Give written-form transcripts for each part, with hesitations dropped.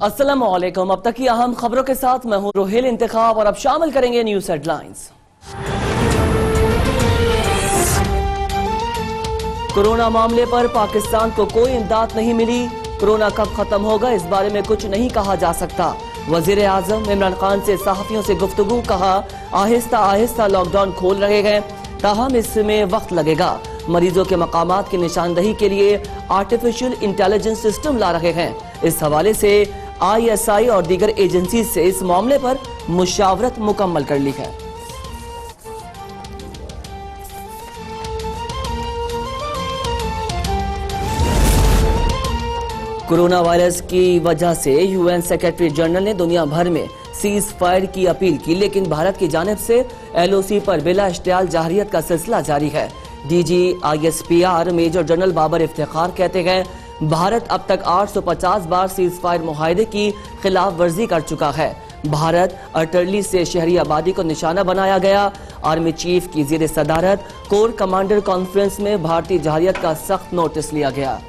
अस्सलाम वालेकुम। अब तक की अहम खबरों के साथ मैं हूं रोहेल इंतखाब और अब शामिल करेंगे न्यूज़ हेडलाइंस। कोरोना मामले पर पाकिस्तान को कोई इमदाद नहीं मिली। कोरोना कब खत्म होगा इस बारे में कुछ नहीं कहा जा सकता। वजीर आजम इमरान खान से सहाफियों से गुफ्तगू, कहा आहिस्ता आहिस्ता लॉकडाउन खोल रहे हैं, ताहम इसमें वक्त लगेगा। मरीजों के मकामात की निशानदही के लिए आर्टिफिशियल इंटेलिजेंस सिस्टम ला रहे हैं। इस हवाले से ISI और दीगर एजेंसी से इस मामले पर मुशावरत मुकम्मल कर ली है। कोरोना वायरस की वजह से UN सेक्रेटरी जनरल ने दुनिया भर में सीज फायर की अपील की, लेकिन भारत की जानिब से LOC पर बिला इश्तियाल जाहिरियत का सिलसिला जारी है। DG ISPR major general Babar Iftikhar कहते हैं भारत अब तक 850 बार सीज फायर मुआहदे की खिलाफ वर्जी कर चुका है। भारत अटरली से शहरी आबादी को निशाना बनाया गया। आर्मी चीफ की ज़ेर सदारत कोर कमांडर कॉन्फ्रेंस में भारतीय जाहिरियत का सख्त नोटिस लिया गया।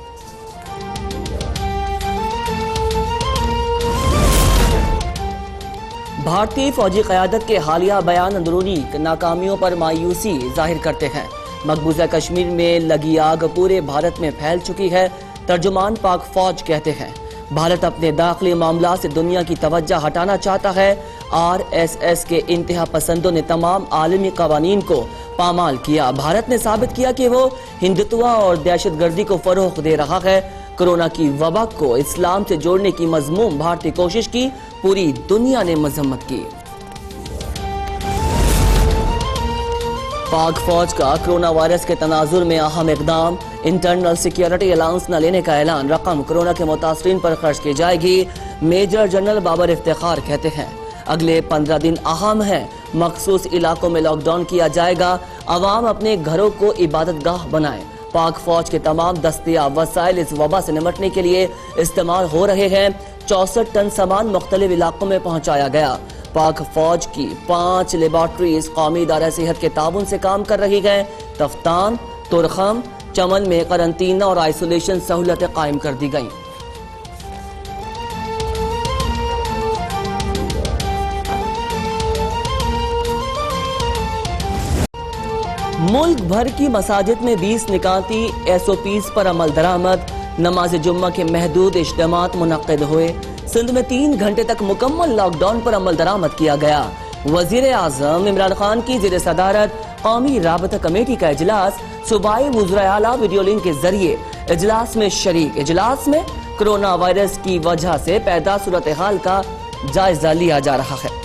भारतीय फौजी क़यादत के हालिया बयान अंदरूनी नाकामियों पर मायूसी जाहिर करते हैं। मकबूजा कश्मीर में लगी आग पूरे भारत में फैल चुकी है। तर्जुमान पाक फौज कहते हैं भारत अपने दाखिली मामला से दुनिया की तवज्जो हटाना चाहता है। RSS के इंतहा पसंदों ने तमाम आलमी कवानीन को पामाल किया। भारत ने साबित किया कि वो हिंदुत्व और दहशतगर्दी को फरोग दे रहा है। कोरोना की वबा को इस्लाम से जोड़ने की मजमूम भारतीय कोशिश की पूरी दुनिया ने मजम्मत की। पाक फौज का कोरोना वायरस के तनाजुर में अहम इकदाम, इंटरनल सिक्योरिटी अलाउंस न लेने का ऐलान, रकम कोरोना के मुतासरीन पर खर्च की जाएगी। मेजर जनरल बाबर इफ्तिखार कहते हैं अगले 15 दिन अहम हैं, मखसूस इलाकों में लॉकडाउन किया जाएगा। अवाम अपने घरों को इबादत गाह बनाएं। पाक फौज के तमाम दस्तयाब वसाइल इस वबा से निमटने के लिए इस्तेमाल हो रहे हैं। 64 टन सामान मुख्तलिफ इलाकों में पहुंचाया गया। पाक फौज की 5 लेबॉर्ट्रीज कौमी इदारा सेहत के ताबन से काम कर रही हैं। तफ्तान, तुरखम, चमन में करंतना और आइसोलेशन सहूलतें कायम कर दी गईं। मुल्क भर की मसाजिद में 20 निकाती SOPs पर अमल दरामद। नमाज जुम्मा के महदूद इज्तिमात मुनक्किद हुए। सिंध में 3 घंटे तक मुकम्मल लॉकडाउन पर अमल दरामद किया गया। वजीर आजम इमरान खान की ज़ेर सदारत कौमी राबता कमेटी का इजलास, सूबाई वज़राए आला वीडियो लिंक के जरिए इजलास में शरीक। इजलास में कोरोना वायरस की वजह से पैदा सूरत हाल का जायजा लिया जा रहा है।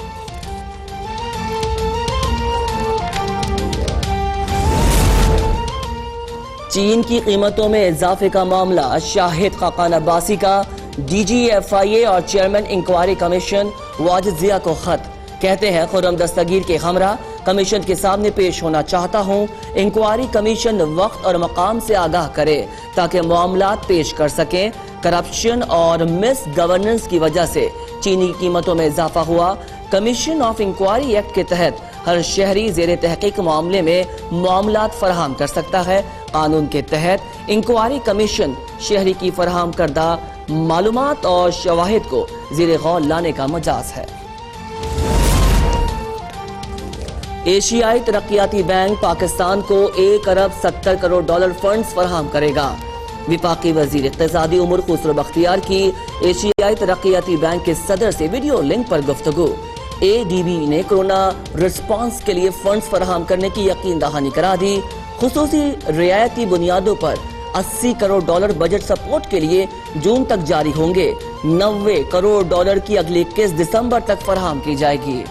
चीन की कीमतों में इजाफे का मामला, शाहिद खाकान अब्बासी का DG FIA और चेयरमैन इंक्वायरी कमीशन वाजिद जिया को खत। कहते हैं खुर्रम दस्तगीर के हमरा कमीशन के सामने पेश होना चाहता हूँ। इंक्वायरी कमीशन वक्त और मकाम से आगाह करे ताकि मामलात पेश कर सकें। करप्शन और मिस गवर्नेंस की वजह से चीनी कीमतों में इजाफा हुआ। कमीशन ऑफ इंक्वायरी एक्ट के तहत हर शहरी ज़ेर तहकीक मामले में मामलात फराहम कर सकता है। कानून के तहत इंक्वायरी कमीशन शहरी की फराहम करदा मालूमात और शवाहिद को ज़ेर गौर लाने का मजाज है। एशियाई तरक्याती बैंक पाकिस्तान को 1 अरब 70 करोड़ डॉलर फंड्स फराहम करेगा। विफाकी वजीर इक़्तिसादी उमूर खुसरो बख्तियार की एशियाई तरक्याती बैंक के सदर से वीडियो लिंक पर गुफ्तगू। ADB ने कोरोना रिस्पांस के लिए फंड्स फराहम करने की यकीन दहानी करा दी। खुसूसी रियायती बुनियादों पर 80 करोड़ डॉलर बजट सपोर्ट के लिए जून तक जारी होंगे। 90 करोड़ डॉलर की अगली किस्त दिसंबर तक फराहम की जाएगी।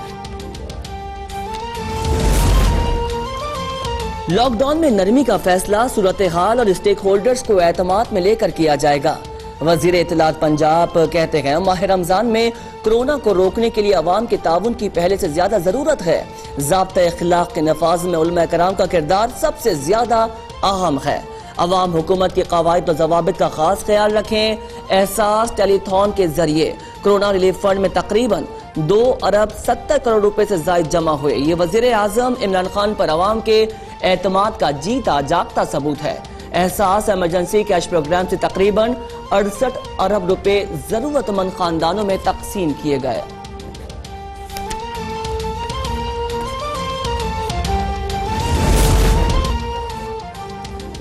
लॉकडाउन में नरमी का फैसला सूरत हाल और स्टेक होल्डर्स को एतमाद में लेकर किया जाएगा। वजीर इत्तलात पंजाब कहते हैं माह रमजान में कोरोना को रोकने के लिए अवाम के ताउन की पहले से ज्यादा जरूरत है। ज़ाब्ता इखलाक के नफाज में उलमा कराम का किरदार सबसे ज्यादा अहम है। अवाम हुकूमत के कवायद और ज़वाबित का खास ख्याल रखें। एहसास टेलीथॉन के जरिए कोरोना रिलीफ फंड में तकरीबन 2 अरब 70 करोड़ रुपए से जायद जमा हुए। ये वजीर आजम इमरान खान पर अवाम के एतमाद का जीता जागता सबूत है। एहसास एमरजेंसी कैश प्रोग्राम से तकरीबन 68 अरब रुपए जरूरतमंद खानदानों में तकसीम किए गए।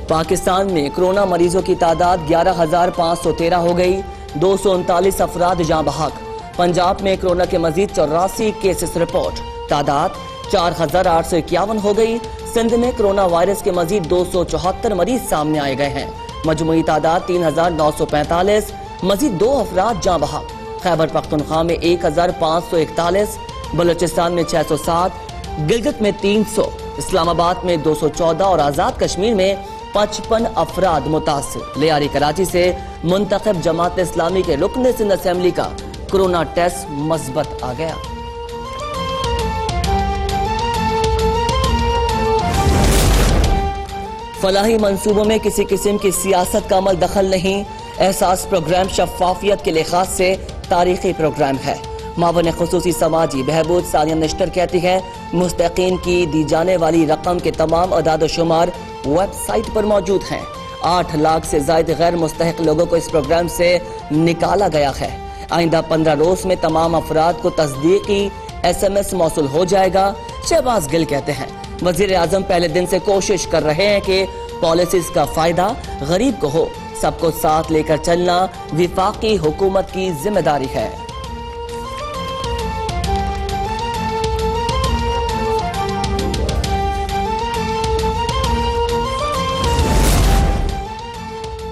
पाकिस्तान में कोरोना मरीजों की तादाद 11,513 हो गई, 239 अफराद जाँ बहक। पंजाब में कोरोना के मजीद 84 केसेस रिपोर्ट, तादाद 4,851 हो गई। सिंध में कोरोना वायरस के मजीद 274 मरीज सामने आए गए हैं, मजमूई तादाद 3,945, मजीद 2 अफराद जाँ बहक। खैबर पख्तूनख्वा में 1,541, बलूचिस्तान में 607, गिलगित में 300, इस्लामाबाद में 214 और आजाद कश्मीर में 55 अफराद मुतासिर। लियारी कराची से मुंतखब जमात इस्लामी के रुकन सिंध असेंबली का कोरोना टेस्ट मस्बत आ गया। फलाही मंसूबों में किसी किस्म की सियासत का अमल दखल नहीं। एहसास प्रोग्राम शफाफियत के लिहाज से तारीखी प्रोग्राम है। मावन खुसूसी समाजी बहबूद सानिया निश्तर कहती है, मुस्तकीन की दी जाने वाली रकम के तमाम अदाद शुमार वेबसाइट पर मौजूद हैं। 8 लाख से ज्यादा गैर मुस्तहिक लोगों को इस प्रोग्राम से निकाला गया है। आइंदा 15 रोज में तमाम अफराद को तस्दीकी SMS मौसूल हो जाएगा। शहबाज गिल कहते हैं, वजीर आजम पहले दिन से कोशिश कर रहे हैं कि पॉलिसीज का फायदा गरीब को हो। सबको साथ लेकर चलना विफाकी हुकूमत की जिम्मेदारी है।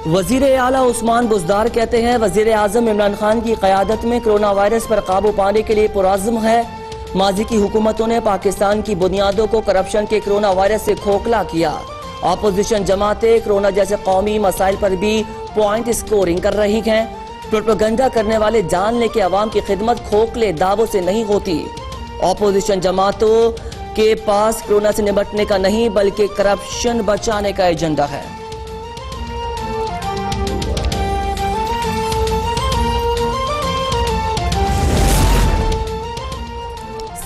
वजीर आला उस्मान बुज़दार कहते हैं, वजीर आजम इमरान खान की क़यादत में कोरोना वायरस पर काबू पाने के लिए पुरअज़्म है। माजी की हुकूमतों ने पाकिस्तान की बुनियादों को करप्शन के कोरोना वायरस से खोखला किया। अपोजिशन जमातें कोरोना जैसे कौमी मसाइल पर भी पॉइंट स्कोरिंग कर रही हैं। प्रोपेगेंडा करने वाले जान ले कि अवाम की खिदमत खोखले दावों से नहीं होती। अपोजिशन जमातों के पास कोरोना से निपटने का नहीं बल्कि करप्शन बचाने का एजेंडा है।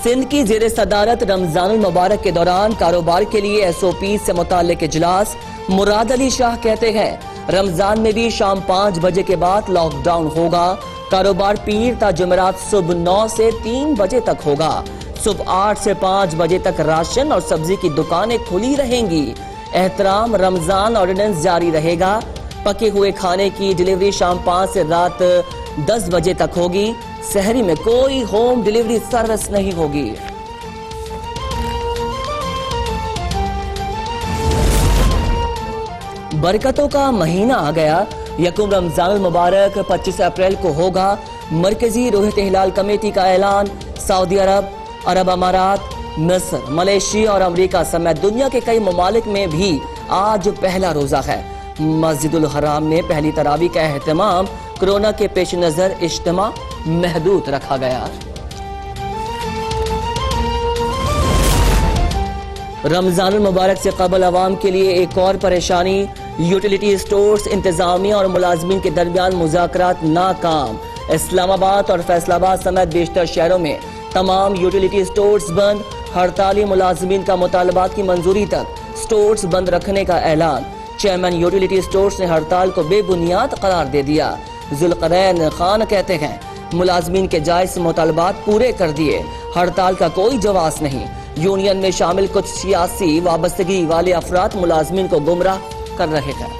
सिंध की जेर सदारत रमजानुल मुबारक के दौरान कारोबार के लिए SOP से मुताल्लिक इजलास। मुराद अली शाह कहते हैं, रमजान में भी शाम 5 बजे के बाद लॉकडाउन होगा। कारोबार पीर ता जुमेरात सुबह 9 से 3 बजे तक होगा। सुबह 8 से 5 बजे तक राशन और सब्जी की दुकानें खुली रहेंगी। एहतराम रमजान ऑर्डिनेंस जारी रहेगा। पके हुए खाने की डिलीवरी शाम 5 से रात 10 बजे तक होगी। शहरी में कोई होम डिलीवरी सर्विस नहीं होगी। बरकतों का महीना आ गया। यकुम रमजानुल मुबारक 25 अप्रैल को होगा। मरकजी रोहित हिलाल कमेटी का ऐलान। सऊदी अरब, अरब अमारात, मिस्र, मलेशिया और अमेरिका समेत दुनिया के कई ममालिक में भी आज पहला रोजा है। मस्जिदुल हराम में पहली तरावी का एहतमाम कोरोना के पेश नजर इज्तिमा महदूद रखा गया। रमजानुल मुबारक से कबल अवाम के लिए एक और परेशानी। यूटिलिटी स्टोर्स इंतजामिया और मुलाजमीन के दरमियान मुज़ाकरात नाकाम। इस्लामाबाद और फैसलाबाद समेत बेशतर शहरों में तमाम यूटिलिटी स्टोर्स बंद। हड़ताली मुलाजमीन का मुतालबात की मंजूरी तक स्टोर्स बंद रखने का ऐलान। चेयरमैन यूटिलिटी स्टोर्स ने हड़ताल को बेबुनियाद करार दे दिया। जुल्करैन खान कहते हैं, मुलाजमीन के जायज मुतालबात पूरे कर दिए, हड़ताल का कोई जवाब नहीं। यूनियन में शामिल कुछ सियासी वाबस्तगी वाले अफराद मुलाजमीन को गुमराह कर रहे हैं।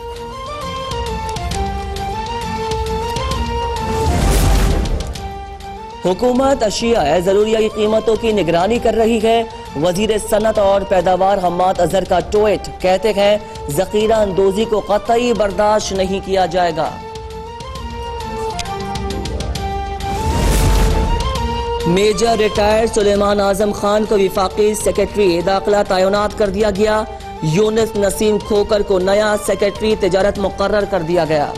हुकूमत अशिया जरूरिया की कीमतों की निगरानी कर रही है। वजीर सनत और पैदावार हम्माद अजहर का ट्वीट, कहते हैं जखीरा अंदोजी को कतई बर्दाश्त नहीं किया जाएगा। मेजर रिटायर्ड सुलेमान आजम खान को विफाकी सेक्रेटरी दाखिला तैनात कर दिया गया। यूनिस नसीम खोकर को नया सेक्रेटरी तिजारत मुकर्रर कर दिया गया।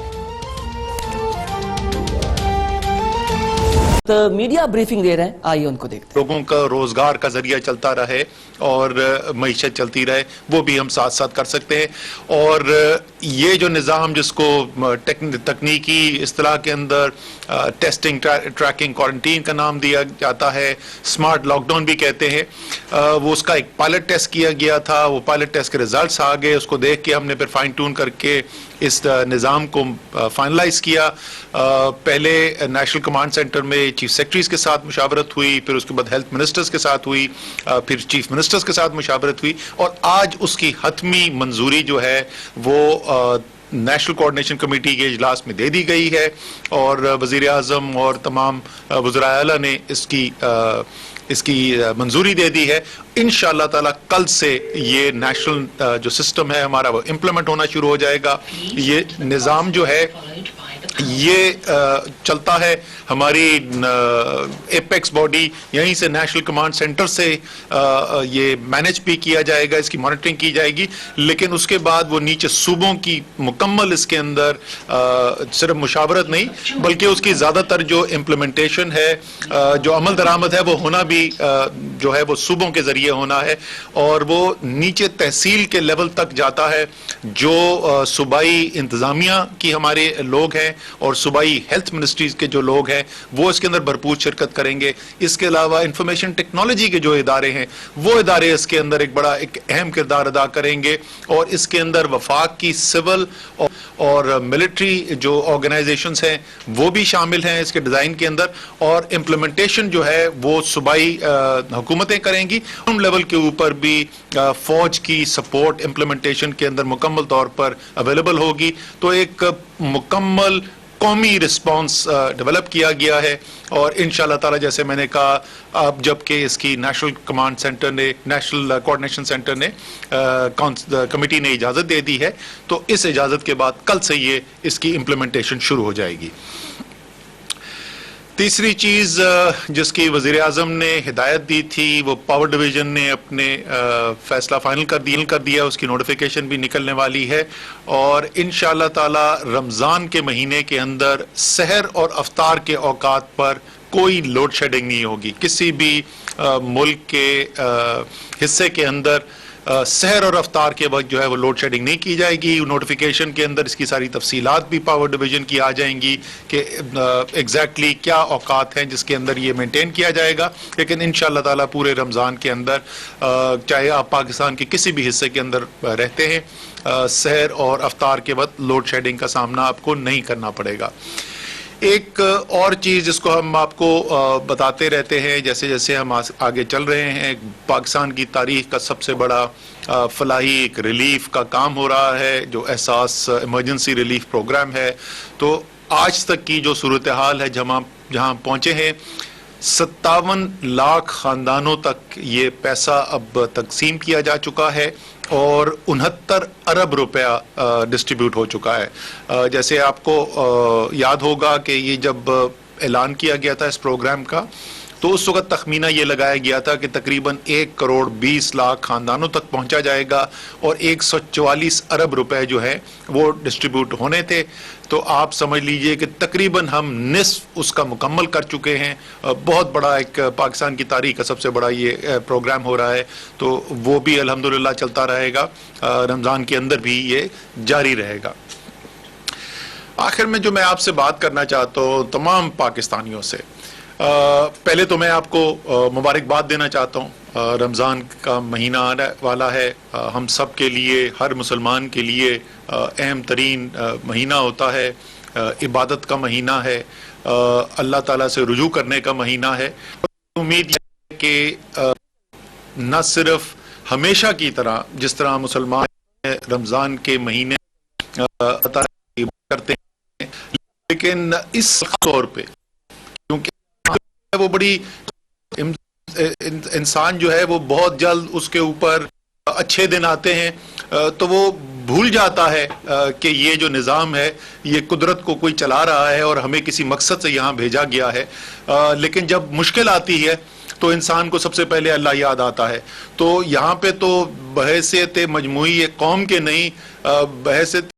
मीडिया ब्रीफिंग दे रहे हैं, आइए उनको देखते हैं। लोगों का रोजगार का जरिया चलता रहे और मईशत चलती रहे, वो भी हम साथ साथ कर सकते हैं। और ये जो निज़ाम जिसको तकनीकी इस्तिलाह के अंदर टेस्टिंग, ट्रैकिंग, क्वारंटीन का नाम दिया जाता है, स्मार्ट लॉकडाउन भी कहते हैं, वो उसका एक पायलट टेस्ट किया गया था। वो पायलट टेस्ट के रिजल्ट्स आ गए, उसको देख के हमने फिर फाइन ट्यून करके इस निज़ाम को फाइनलाइज किया। पहले नेशनल कमांड सेंटर में चीफ सेक्रेटरीज के साथ मुशावरत हुई, फिर उसके बाद हेल्थ मिनिस्टर्स के साथ हुई, फिर चीफ मिनिस्टर्स के साथ मुशावरत हुई, और आज उसकी हतमी मंजूरी जो है वो नेशनल कोऑर्डिनेशन कमेटी के इजलास में दे दी गई है। और वजीर आजम और तमाम वज़राए आला ने इसकी मंजूरी दे दी है। इंशाअल्लाह ताला कल से ये नेशनल जो सिस्टम है हमारा वो इम्प्लीमेंट होना शुरू हो जाएगा। ये निज़ाम जो है ये चलता है हमारी एपेक्स बॉडी, यहीं से नेशनल कमांड सेंटर से ये मैनेज भी किया जाएगा, इसकी मॉनिटरिंग की जाएगी। लेकिन उसके बाद वो नीचे सूबों की मुकम्मल इसके अंदर सिर्फ मुशावरत नहीं बल्कि उसकी ज़्यादातर जो इम्प्लीमेंटेशन है, जो अमल दरामद है, वो होना भी जो है वो सूबों के ज़रिए होना है। और वो नीचे तहसील के लेवल तक जाता है। जो सूबाई इंतज़ामिया की हमारे लोग हैं और सूबाई हेल्थ मिनिस्ट्रीज के जो लोग हैं वो इसके अंदर भरपूर शिरकत करेंगे। इसके अलावा इंफॉर्मेशन टेक्नोलॉजी के जो इदारे हैं वो इदारे इसके अंदर एक अहम किरदार अदा करेंगे। और इसके अंदर वफाक की सिविल और मिलिट्री जो ऑर्गेनाइजेशंस हैं वो भी शामिल हैं इसके डिज़ाइन के अंदर। और इम्प्लीमेंटेशन जो है वो सूबाई हुकूमतें करेंगी। उन लेवल के ऊपर भी फौज की सपोर्ट इम्प्लीमेंटेशन के अंदर मुकम्मल तौर पर अवेलेबल होगी। तो एक मुकम्मल कौमी रिस्पांस डेवलप किया गया है। और इंशाअल्लाह ताला जैसे मैंने कहा, अब जबकि इसकी नेशनल कमांड सेंटर ने, नेशनल कोऑर्डिनेशन सेंटर ने, कमेटी ने इजाज़त दे दी है, तो इस इजाज़त के बाद कल से ये इसकी इम्प्लीमेंटेशन शुरू हो जाएगी। तीसरी चीज़ जिसकी वज़ीर आज़म ने हिदायत दी थी, वो पावर डिवीज़न ने अपने फैसला फाइनल कर दिया, उसकी नोटिफिकेशन भी निकलने वाली है। और इंशाअल्लाह ताला रमज़ान के महीने के अंदर सहर और अफ्तार के औकात पर कोई लोड शेडिंग नहीं होगी। किसी भी मुल्क के हिस्से के अंदर सहर और अफ्तार के वक्त जो है वो लोड शेडिंग नहीं की जाएगी। नोटिफिकेशन के अंदर इसकी सारी तफसीलात भी पावर डिवीज़न की आ जाएंगी कि एग्जैक्टली क्या औकात हैं जिसके अंदर ये मेंटेन किया जाएगा। लेकिन इंशाअल्लाह ताला पूरे रमज़ान के अंदर चाहे आप पाकिस्तान के किसी भी हिस्से के अंदर रहते हैं, सहर और अफ्तार के वक्त लोड शेडिंग का सामना आपको नहीं करना पड़ेगा। एक और चीज़ जिसको हम आपको बताते रहते हैं जैसे जैसे हम आगे चल रहे हैं, पाकिस्तान की तारीख का सबसे बड़ा फलाही एक रिलीफ का काम हो रहा है जो एहसास इमरजेंसी रिलीफ प्रोग्राम है। तो आज तक की जो सूरत हाल है जहाँ पहुँचे हैं, 57 लाख ख़ानदानों तक ये पैसा अब तकसीम किया जा चुका है और 69 अरब रुपया डिस्ट्रीब्यूट हो चुका है। जैसे आपको याद होगा कि ये जब ऐलान किया गया था इस प्रोग्राम का, तो उस वक्त तखमीना ये लगाया गया था कि तकरीबन 1 करोड़ 20 लाख खानदानों तक पहुंचा जाएगा और 144 अरब रुपए जो है वो डिस्ट्रीब्यूट होने थे। तो आप समझ लीजिए कि तकरीबन हम निस्फ उसका मुकम्मल कर चुके हैं। बहुत बड़ा एक पाकिस्तान की तारीख का सबसे बड़ा ये प्रोग्राम हो रहा है, तो वो भी अल्हम्दुलिल्लाह चलता रहेगा। रमज़ान के अंदर भी ये जारी रहेगा। आखिर में जो मैं आपसे बात करना चाहता हूँ तमाम पाकिस्तानियों से, पहले तो मैं आपको मुबारकबाद देना चाहता हूँ। रमज़ान का महीना आने वाला है, हम सब के लिए, हर मुसलमान के लिए अहम तरीन महीना होता है, इबादत का महीना है, अल्लाह ताला से रुजू करने का महीना है। उम्मीद है कि न सिर्फ हमेशा की तरह जिस तरह मुसलमान रमज़ान के महीने करते हैं, लेकिन इस तौर पे क्योंकि वो बड़ी इंसान जो है वो बहुत जल्द उसके ऊपर अच्छे दिन आते हैं तो वो भूल जाता है कि ये जो निज़ाम है ये कुदरत को कोई चला रहा है और हमें किसी मकसद से यहाँ भेजा गया है। लेकिन जब मुश्किल आती है तो इंसान को सबसे पहले अल्लाह याद आता है। तो यहाँ पे तो बहैसियत मजमूई कौम के नहीं, बहैसियत